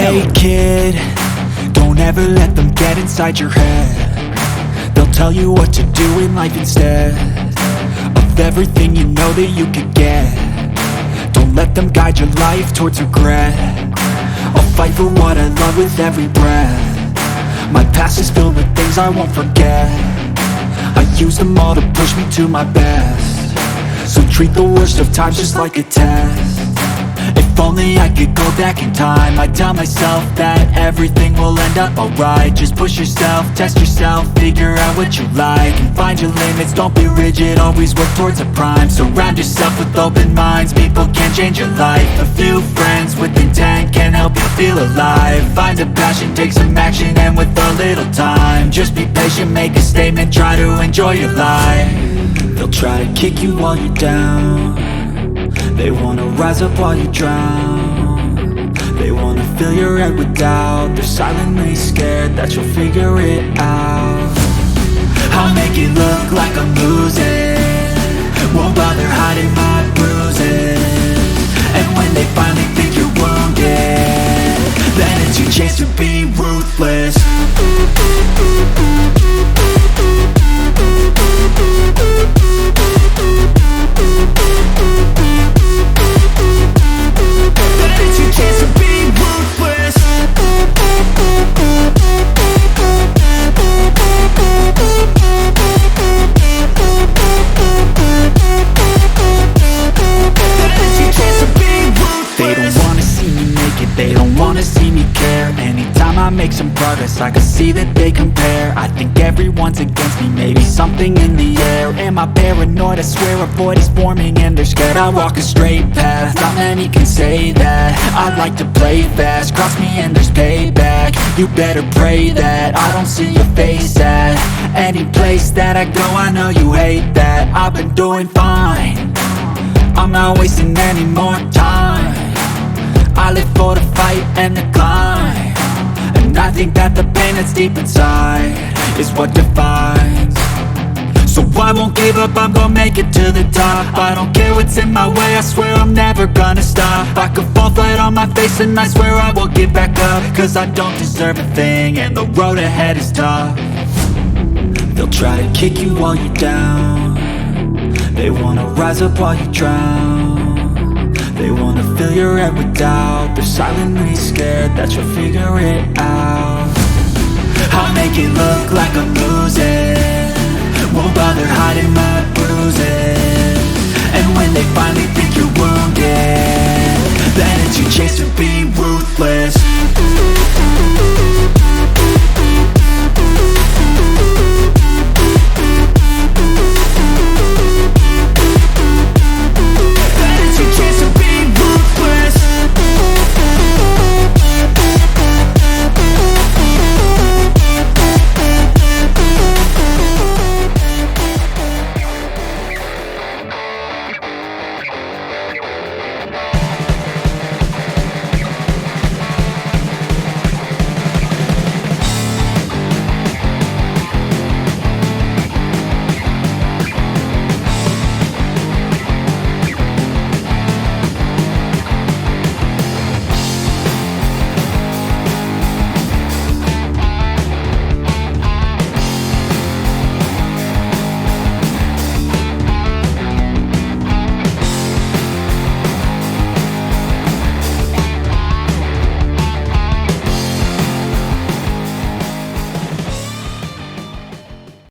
Hey kid, don't ever let them get inside your head. They'll tell you what to do in life instead of everything you know that you could get. Don't let them guide your life towards regret. I'll fight for what I love with every breath. My past is filled with things I won't forget. I use them all to push me to my best. So treat the worst of times just like a test. If only I could go back in time, I'd tell myself that everything will end up alright. Just push yourself, test yourself, figure out what you like, and find your limits, don't be rigid, always work towards a prime. Surround yourself with open minds, people can change your life. A few friends with intent can help you feel alive. Find a passion, take some action, and with a little time, just be patient, make a statement, try to enjoy your life. They'll try to kick you while you're down. They wanna rise up while you drown. They wanna fill your head with doubt. They're silently scared that you'll figure it out. I'll make it look like I'm losing, won't bother hiding my bruises. And when they finally think you're wounded, then it's your chance to be ruthless. They don't wanna see me care. Anytime I make some progress, I can see that they compare. I think everyone's against me, maybe something in the air. Am I paranoid? I swear a void is forming and they're scared I walk a straight path. Not many can say that. I like to play fast, cross me and there's payback. You better pray that I don't see your face at any place that I go. I know you hate that. I've been doing fine, I'm not wasting any more time. I live for the fight and the climb, and I think that the pain that's deep inside is what defines. So I won't give up, I'm gonna make it to the top. I don't care what's in my way, I swear I'm never gonna stop. I could fall flat on my face and I swear I will get back up, cause I don't deserve a thing and the road ahead is tough. They'll try to kick you while you're down. They wanna rise up while you drown. They wanna fill your head with doubt. They're silently scared that you'll figure it out. I'll make it look like I'm losing, won't bother hiding my bruises. And when they finally think you're wounded, then it's your chance to be